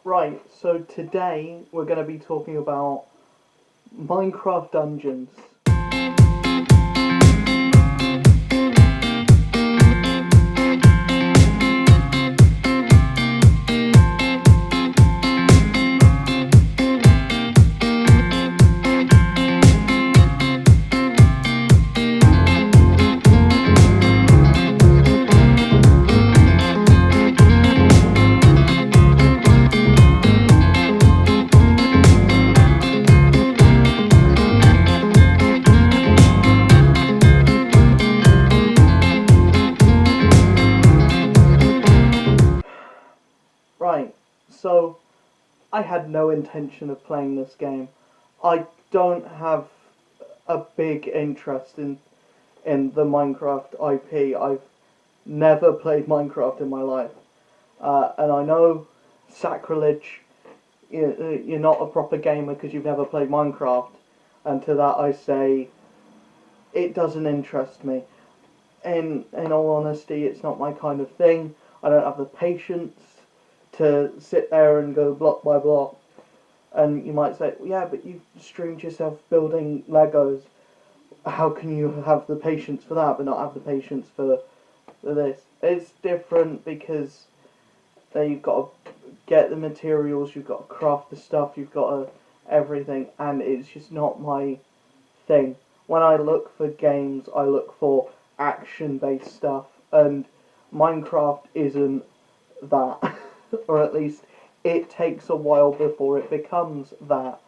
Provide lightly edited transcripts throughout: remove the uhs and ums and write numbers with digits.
Right, so today we're going to be talking about Minecraft Dungeons. Right, so I had no intention of playing this game. I don't have a big interest in the Minecraft IP. I've never played Minecraft in my life. And I know sacrilege, you're not a proper gamer because you've never played Minecraft. And to that I say, it doesn't interest me. In all honesty, it's not my kind of thing. I don't have the patience to sit there and go block by block. And you might say, yeah, but you've streamed yourself building Legos. How can you have the patience for that, but not have the patience for this? It's different because you've got to get the materials, you've got to craft the stuff, you've got to everything, and it's just not my thing. When I look for games, I look for action-based stuff, and Minecraft isn't that. Or at least it takes a while before it becomes that.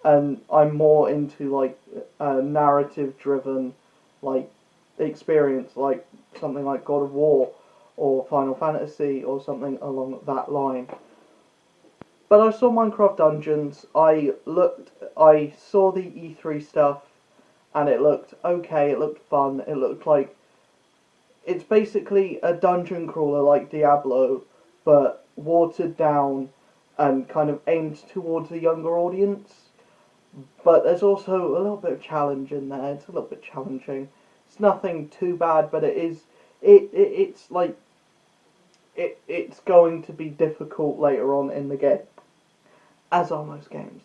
And I'm more into like a narrative-driven like experience, like something like God of War or Final Fantasy or something along that line. But I saw Minecraft Dungeons. I saw the E3 stuff, and it looked okay. It looked fun. It looked like it's basically a dungeon crawler like Diablo, but watered down and kind of aimed towards a younger audience. But there's also a little bit of challenge in there. It's a little bit challenging. It's nothing too bad, but it is. It's like it's going to be difficult later on in the game, as are most games.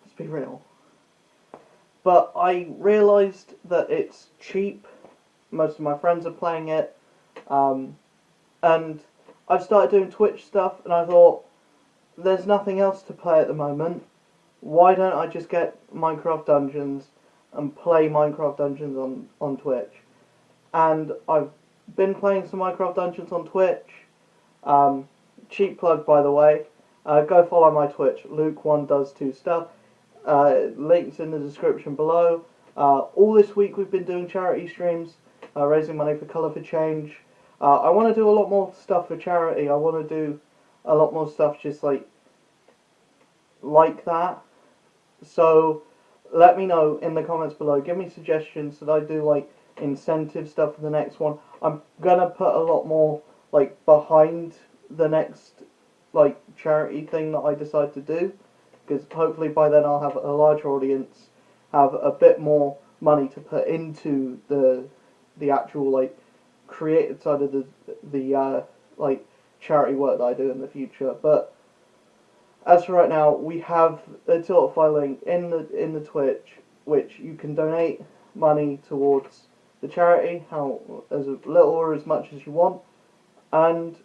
Let's be real. But I realised that it's cheap. Most of my friends are playing it, and I've started doing Twitch stuff, and I thought, there's nothing else to play at the moment. Why don't I just get Minecraft Dungeons and play Minecraft Dungeons on Twitch? And I've been playing some Minecraft Dungeons on Twitch. Cheap plug, by the way. Go follow my Twitch. Luke1does2 stuff. Links in the description below. All this week we've been doing charity streams, raising money for Colour for Change. I want to do a lot more stuff for charity. I want to do a lot more stuff just like that. So let me know in the comments below. Give me suggestions that I do like incentive stuff for the next one. I'm gonna put a lot more like behind the next like charity thing that I decide to do, because hopefully by then I'll have a larger audience, have a bit more money to put into the actual like creative side of the like charity work that I do in the future. But as for right now, we have a Tiltify link in the Twitch, which you can donate money towards the charity, how as little or as much as you want, and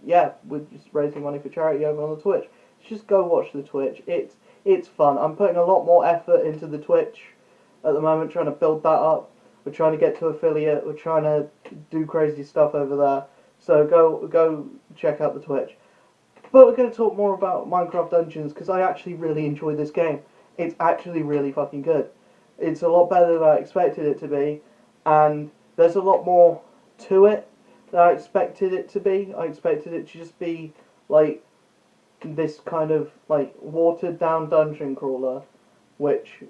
yeah, we're just raising money for charity over on the Twitch. Just go watch the Twitch. It's fun. I'm putting a lot more effort into the Twitch at the moment, trying to build that up. We're trying to get to affiliate. We're trying to do crazy stuff over there. So go check out the Twitch. But we're going to talk more about Minecraft Dungeons because I actually really enjoy this game. It's actually really fucking good. It's a lot better than I expected it to be, and there's a lot more to it than I expected it to be. I expected it to just be like this kind of like watered down dungeon crawler, which,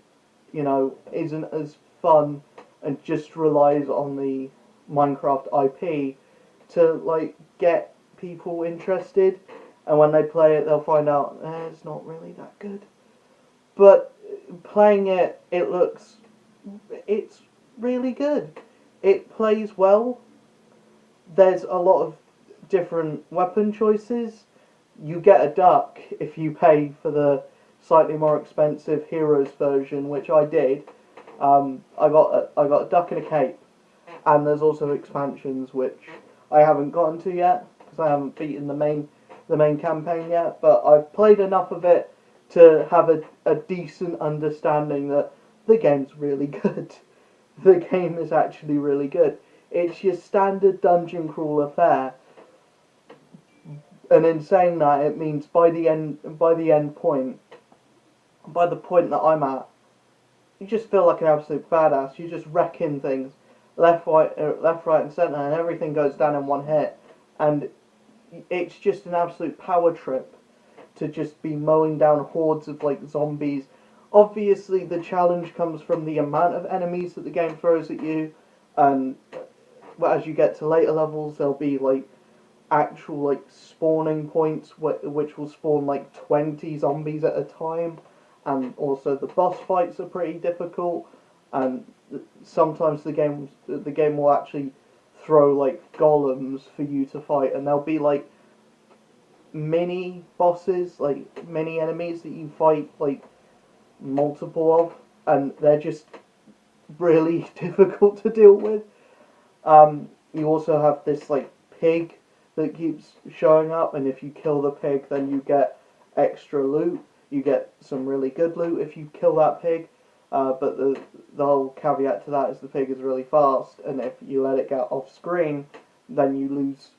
you know, isn't as fun and just relies on the Minecraft IP to like get people interested, and when they play it they'll find out it's not really that good. But playing it, it's really good. It plays well. There's a lot of different weapon choices. you get a duck if you pay for the slightly more expensive Heroes version, which I did. I got a duck and a cape, and there's also expansions which I haven't gotten to yet because I haven't beaten the main campaign yet. But I've played enough of it to have a decent understanding that the game's really good. The game is actually really good. It's your standard dungeon crawler fare, and in saying that, it means by the end point, by the point that I'm at, you just feel like an absolute badass. You're just wrecking things left, right, and centre, and everything goes down in one hit. And it's just an absolute power trip to just be mowing down hordes of like zombies. Obviously, the challenge comes from the amount of enemies that the game throws at you, and as you get to later levels, there'll be like actual like spawning points which will spawn like 20 zombies at a time, and also the boss fights are pretty difficult, and sometimes the game will actually throw like golems for you to fight, and there'll be like mini bosses, like mini enemies that you fight like multiple of, and they're just really difficult to deal with. You also have this like pig that keeps showing up, and if you kill the pig, then you get extra loot. You get some really good loot if you kill that pig. But the whole caveat to that is the pig is really fast, and if you let it get off screen, then you lose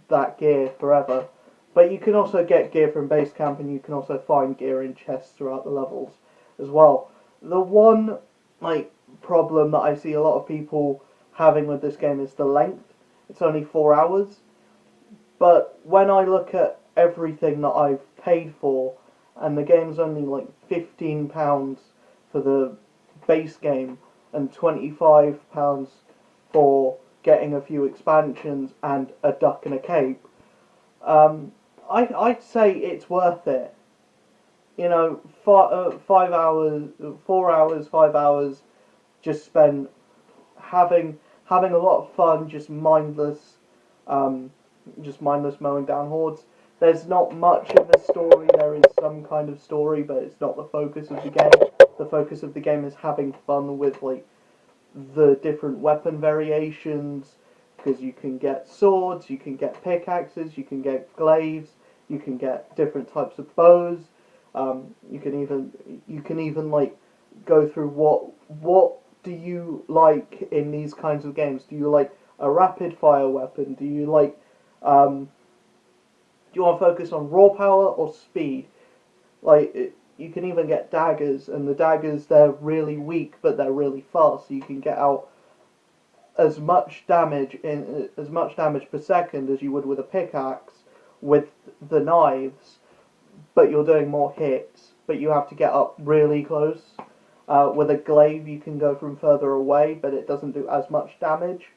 that gear forever. But you can also get gear from base camp, and you can also find gear in chests throughout the levels as well. The one like problem that I see a lot of people having with this game is the length. It's only 4 hours, but when I look at everything that I've paid for, and the game's only like £15 for the base game and £25 for getting a few expansions and a duck and a cape, I'd say it's worth it. You know, 5 hours, 4 hours, 5 hours, just spent having a lot of fun, just mindless mowing down hordes. There's not much of a story. There is some kind of story, but it's not the focus of the game. The focus of the game is having fun with like the different weapon variations, because you can get swords, you can get pickaxes, you can get glaives, you can get different types of bows. You can even like go through what do you like in these kinds of games? Do you like a rapid fire weapon? Do you like do you want to focus on raw power or speed? You can even get daggers, and the daggers, they're really weak, but they're really fast. So you can get out as much damage per second as you would with a pickaxe with the knives, but you're doing more hits. But you have to get up really close. With a glaive, you can go from further away, but it doesn't do as much damage.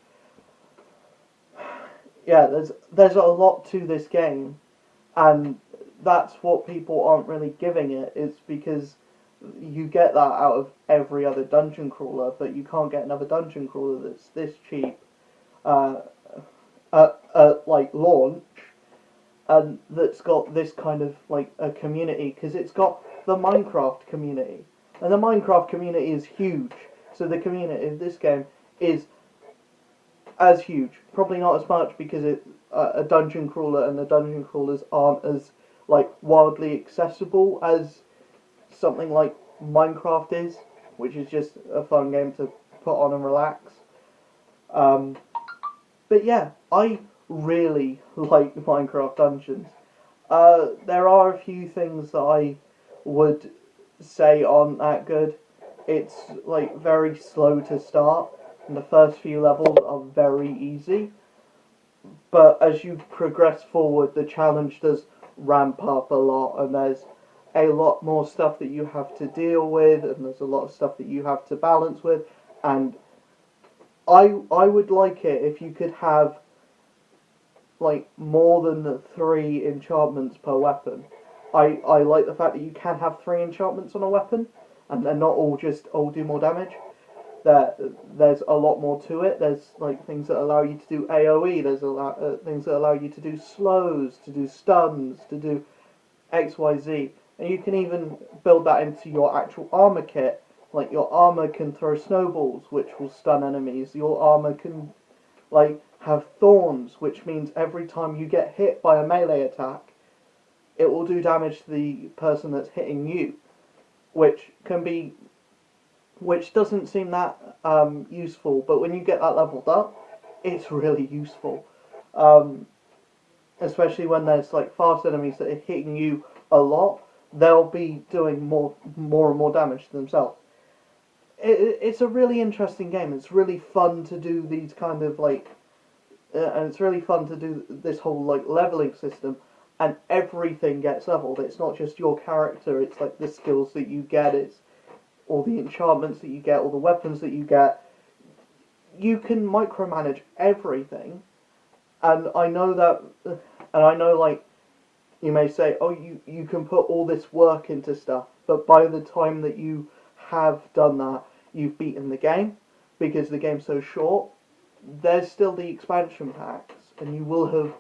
Yeah, there's a lot to this game, and that's what people aren't really giving it. It's because you get that out of every other dungeon crawler, but you can't get another dungeon crawler that's this cheap at like launch, and that's got this kind of like a community, because it's got the Minecraft community, and the Minecraft community is huge. So the community of this game is as huge, probably not as much because it's a dungeon crawler, and the dungeon crawlers aren't as like wildly accessible as something like Minecraft is, which is just a fun game to put on and relax. But yeah, I really like Minecraft Dungeons. There are a few things that I would say aren't that good. It's like very slow to start, and the first few levels are very easy. But as you progress forward, the challenge does ramp up a lot, and there's a lot more stuff that you have to deal with, and there's a lot of stuff that you have to balance with. And I would like it if you could have like more than the 3 enchantments per weapon. I like the fact that you can have 3 enchantments on a weapon, and they're not all do more damage. there's a lot more to it. There's like things that allow you to do AoE. There's things that allow you to do slows, to do stuns, to do XYZ, and you can even build that into your actual armor kit. Like your armor can throw snowballs, which will stun enemies. Your armor can like have thorns, which means every time you get hit by a melee attack, it will do damage to the person that's hitting you, which doesn't seem that useful, but when you get that leveled up, it's really useful. Um, Especially when there's like fast enemies that are hitting you a lot, they'll be doing more and more damage to themselves. It's a really interesting game. It's really fun to do these kind of like, and it's really fun to do this whole like leveling system, and everything gets leveled. It's not just your character. It's like the skills that you get. It's all the enchantments that you get, all the weapons that you get. You can micromanage everything, and I know like you may say, oh, you can put all this work into stuff, but by the time that you have done that, you've beaten the game, because the game's so short. There's still the expansion packs, and you will have,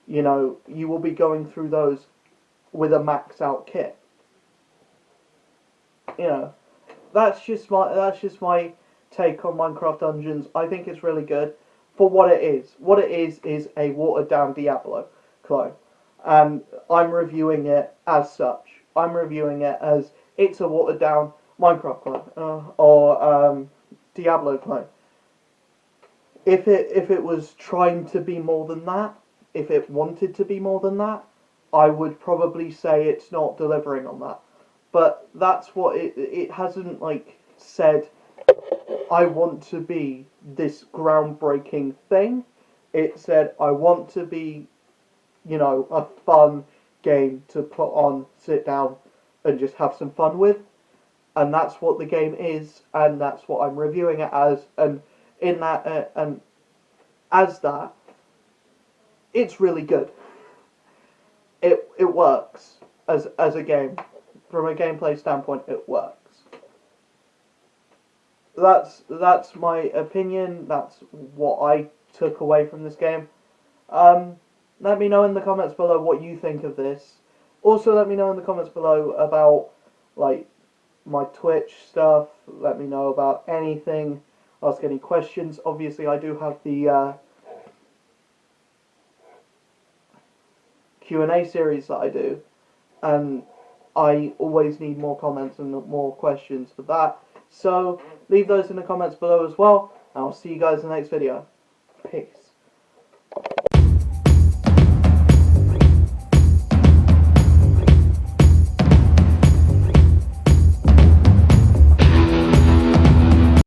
you will be going through those with a max out kit. You know, that's just my take on Minecraft Dungeons. I think it's really good for what it is. What it is a watered down Diablo clone, and I'm reviewing it as such. I'm reviewing it as it's a watered down Minecraft clone or Diablo clone. If it was trying to be more than that, if it wanted to be more than that, I would probably say it's not delivering on that. But that's what it hasn't like said. I want to be this groundbreaking thing. It said I want to be, a fun game to put on, sit down, and just have some fun with. And that's what the game is, and that's what I'm reviewing it as. And in that, and as that, it's really good. It works as a game. From a gameplay standpoint, it works. That's my opinion. That's what I took away from this game. Let me know in the comments below what you think of this. Also, let me know in the comments below about like my Twitch stuff. Let me know about anything. Ask any questions. Obviously, I do have the Q&A series that I do, and I always need more comments and more questions for that. So leave those in the comments below as well, and I'll see you guys in the next video. Peace.